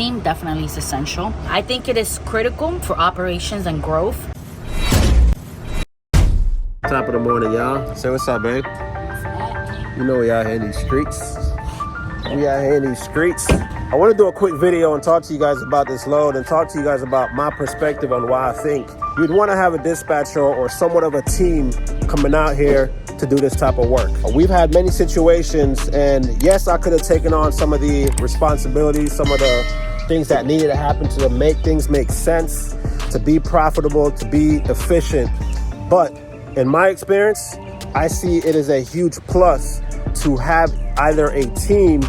team definitely is essential. I think it is critical for operations and growth. Top of the morning, y'all. Say what's up, babe. You know we out here in these streets. I want to do a quick video and talk to you guys about this load and talk to you guys about my perspective on why I think you'd want to have a dispatcher or somewhat of a team coming out here to do this type of work. We've had many situations, and yes, I could have taken on some of the responsibilities, some of the things that needed to happen to make things make sense, to be profitable, to be efficient. But in my experience, I see it as a huge plus to have either a team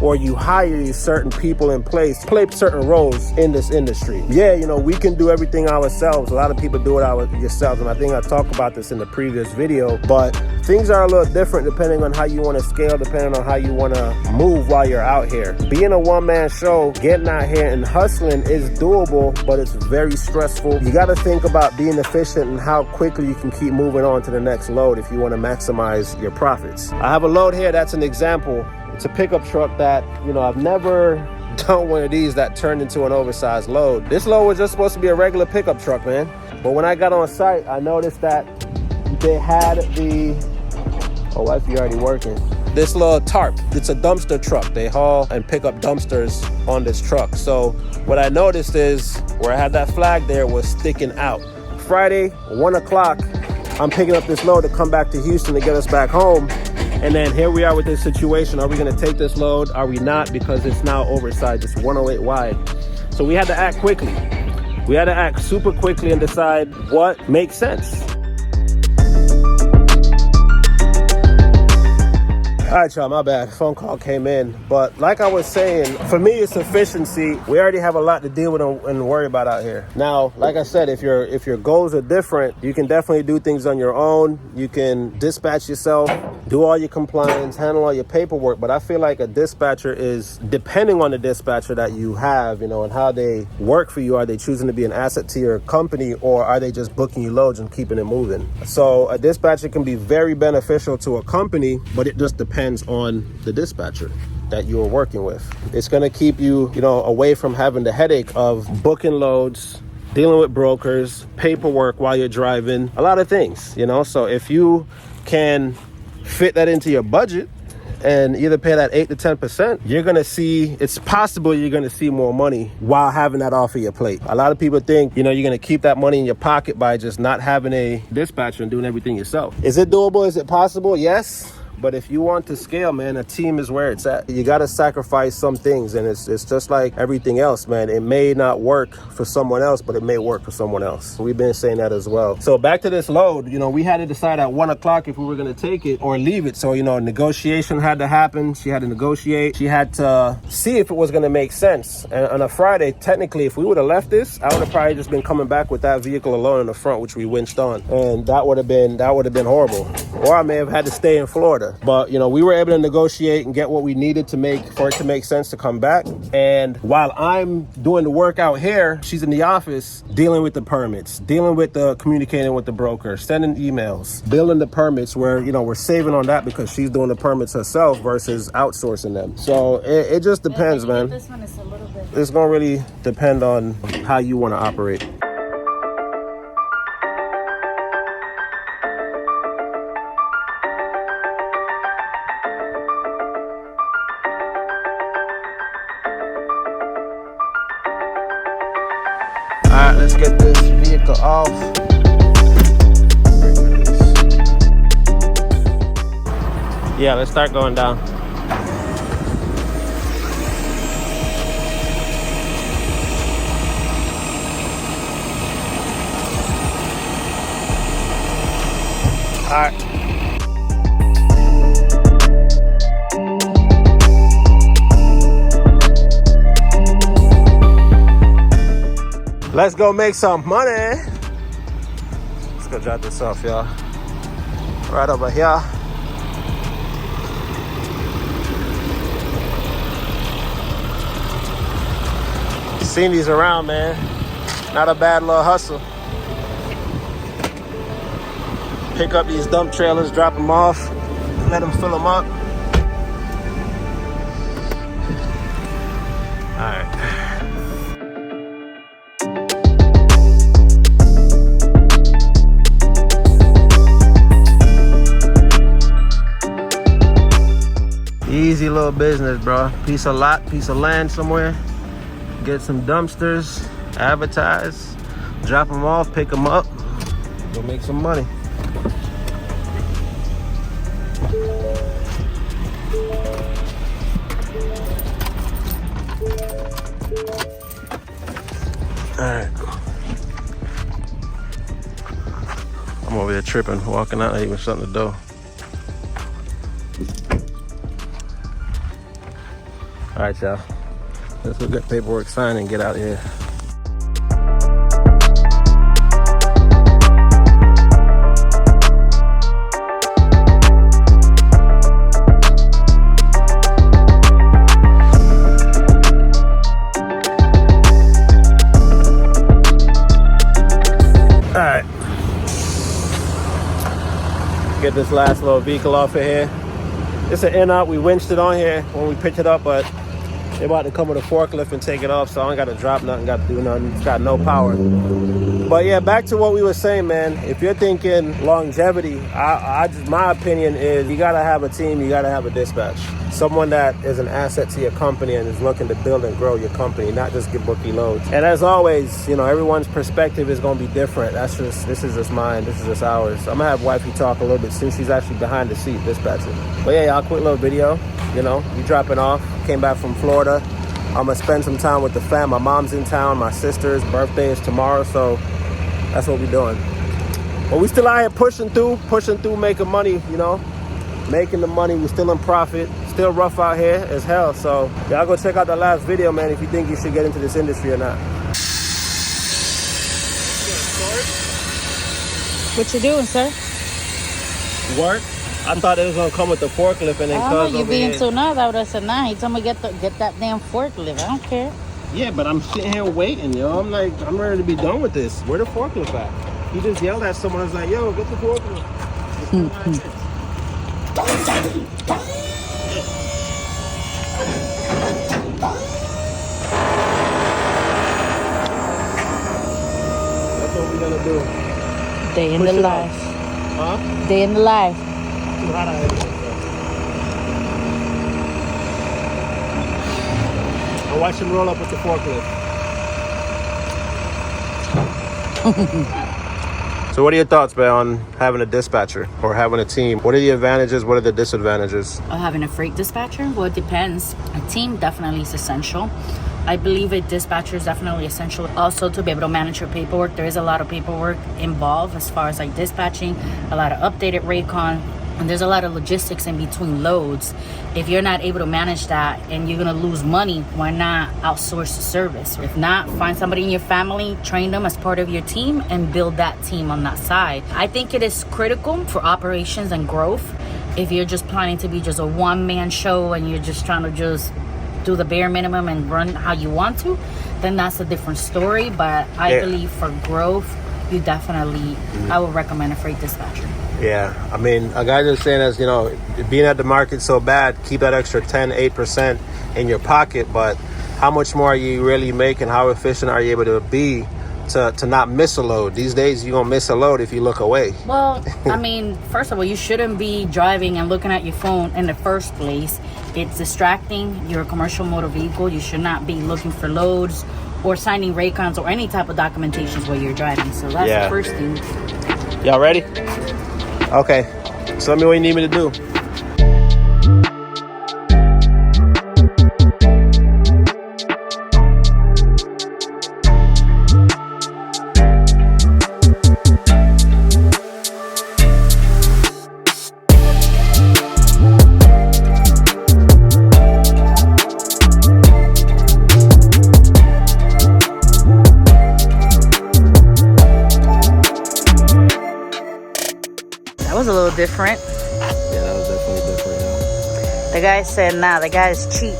or you hire certain people in place, play certain roles in this industry. Yeah, you know, we can do everything ourselves. A lot of people do it yourselves, and I think I talked about this in the previous video, but things are a little different depending on how you want to scale, depending on how you want to move while you're out here. Being a one-man show, getting out here and hustling is doable, but it's very stressful. You got to think about being efficient and how quickly you can keep moving on to the next load if you want to maximize your profits. I have a load here that's an example. It's a pickup truck that, you know, I've never done one of these that turned into an oversized load. This load was just supposed to be a regular pickup truck, man. But when I got on site, I noticed that they had oh, wifey already working. This little tarp, it's a dumpster truck. They haul and pick up dumpsters on this truck. So what I noticed is where I had that flag there was sticking out. Friday, 1 o'clock, I'm picking up this load to come back to Houston to get us back home. And then here we are with this situation. Are we gonna take this load? Are we not? Because it's now oversized, it's 108 wide. So we had to act quickly. We had to act super quickly and decide what makes sense. All right, y'all, my bad. Phone call came in. But like I was saying, for me, it's efficiency. We already have a lot to deal with and worry about out here. Now, like I said, if your goals are different, you can definitely do things on your own. You can dispatch yourself, do all your compliance, handle all your paperwork. But I feel like a dispatcher is, depending on the dispatcher that you have, you know, and how they work for you. Are they choosing to be an asset to your company, or are they just booking you loads and keeping it moving? So a dispatcher can be very beneficial to a company, but it just depends on the dispatcher that you're working with. It's going to keep you, you know, away from having the headache of booking loads, dealing with brokers, paperwork while you're driving, a lot of things, you know. So if you can fit that into your budget and either pay that 8 to 10%, you're going to see, it's possible you're going to see more money while having that off of your plate. A lot of people think, you know, you're going to keep that money in your pocket by just not having a dispatcher and doing everything yourself. Is it doable? Is it possible? Yes. But if you want to scale, man, a team is where it's at. You got to sacrifice some things, and it's just like everything else, man. It may not work for someone else, but it may work for someone else. We've been saying that as well. So back to this load, you know, we had to decide at 1 o'clock if we were going to take it or leave it. So, you know, negotiation had to happen. She had to negotiate. She had to see if it was going to make sense. And on a Friday, technically, if we would have left this, I would have probably just been coming back with that vehicle alone in the front, which we winched on. And that would have been horrible. Or I may have had to stay in Florida. But, you know, we were able to negotiate and get what we needed to make for it to make sense to come back. And while I'm doing the work out here, she's in the office dealing with the permits, dealing with the communicating with the broker, sending emails, building the permits, where, you know, we're saving on that because she's doing the permits herself versus outsourcing them. So it just depends, man. This one is a little bit. It's going to really depend on how you want to operate. Alright, let's get this vehicle off. Yeah, let's start going down. Alright. Let's go make some money. Let's go drop this off, y'all. Right over here. Seen these around, man. Not a bad little hustle. Pick up these dump trailers, drop them off, let them fill them up. All right. little business, bro. Piece of lot, piece of land somewhere. Get some dumpsters, advertise, drop them off, pick them up. Go make some money. All right. I'm over here tripping, walking out, even shutting the door. All right, y'all. Let's go get paperwork signed and get out of here. All right. Get this last little vehicle off of here. It's an in-out. We winched it on here when we picked it up, but they're about to come with a forklift and take it off, so I ain't got to drop nothing, got to do nothing. It's got no power. But yeah, back to what we were saying, man. If you're thinking longevity, I just, my opinion is you got to have a team, you got to have a dispatch. Someone that is an asset to your company and is looking to build and grow your company, not just get bookie loads. And as always, you know, everyone's perspective is going to be different. This is just mine, this is just ours. I'm going to have wifey talk a little bit since she's actually behind the seat dispatching. But yeah, y'all, quick little video. You know, we dropping off. Came back from Florida. I'm gonna spend some time with the fam. My mom's in town. My sister's birthday is tomorrow, so that's what we're doing. But we still out here pushing through, making money. You know, making the money. We're still in profit. Still rough out here as hell. So y'all go check out that last video, man, if you think you should get into this industry or not. What you doing, sir? Work. I thought it was gonna come with the forklift and then cuz you over being here. so nice. I would have said, nah, he told me get that damn forklift. I don't care. Yeah, but I'm sitting here waiting, yo. I'm like, I'm ready to be done with this. Where the forklift at? He just yelled at someone. I was like, yo, get the forklift. That's what we're gonna do. Day in the life. Huh? Day in the life. Too hot out here. I'll watch him roll up with the forklift. So what are your thoughts, man, on having a dispatcher or having a team? What are the advantages? What are the disadvantages? Having a freight dispatcher? Well, it depends. A team definitely is essential. I believe a dispatcher is definitely essential. Also, to be able to manage your paperwork. There is a lot of paperwork involved as far as like dispatching, a lot of updated Raycon, and there's a lot of logistics in between loads. If you're not able to manage that and you're gonna lose money, why not outsource the service? If not, find somebody in your family, train them as part of your team, and build that team on that side. I think it is critical for operations and growth. If you're just planning to be just a one-man show and you're just trying to just do the bare minimum and run how you want to, then that's a different story. But I believe for growth, you definitely, I would recommend a freight dispatcher. Yeah, I mean, a guy just saying, as you know, being at the market so bad, keep that extra 10-8% in your pocket, but how much more are you really making? How efficient are you able to be to not miss a load? These days, you're going to miss a load if you look away. Well, I mean, first of all, you shouldn't be driving and looking at your phone in the first place. It's distracting. You're a commercial motor vehicle. You should not be looking for loads or signing Raycons or any type of documentations while you're driving. So that's the first thing. Y'all ready? Okay, so tell me what you need me to do. Different. Yeah, that was definitely different. Yeah. The guy said, nah, the guy is cheap.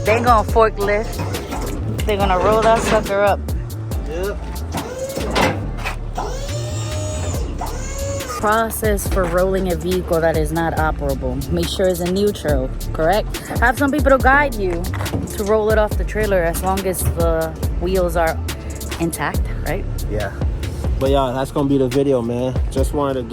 They ain't gonna forklift. They're gonna roll that sucker up. Yep. Process for rolling a vehicle that is not operable. Make sure it's in neutral, correct? Have some people to guide you to roll it off the trailer as long as the wheels are intact, right? Yeah. But yeah, that's gonna be the video, man. Just wanted to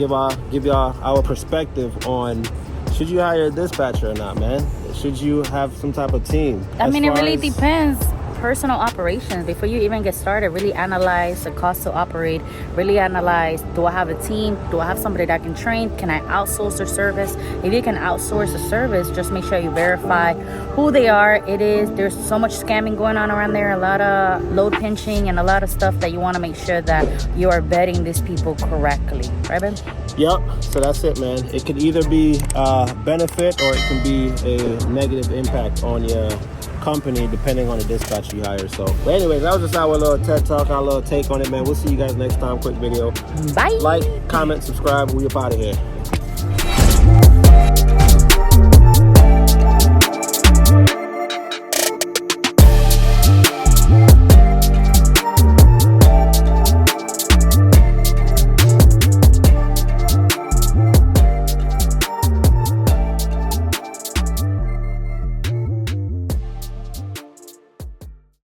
give y'all our perspective on should you hire a dispatcher or not, man. Should you have some type of team? I mean, it really depends. Personal operations, before you even get started, really analyze the cost to operate, really analyze, do I have a team? Do I have somebody that can train? Can I outsource the service? If you can outsource the service, just make sure you verify who they are. There's so much scamming going on around there, a lot of load pinching and a lot of stuff that you want to make sure that you are vetting these people correctly, right, babe? Yep, so that's it, man. It could either be a benefit or it can be a negative impact on your company depending on the dispatch you hire. So, but anyways, that was just our little TED Talk, our little take on it, man. We'll see you guys next time. Quick video. Bye. Like, comment, subscribe. We up out of here.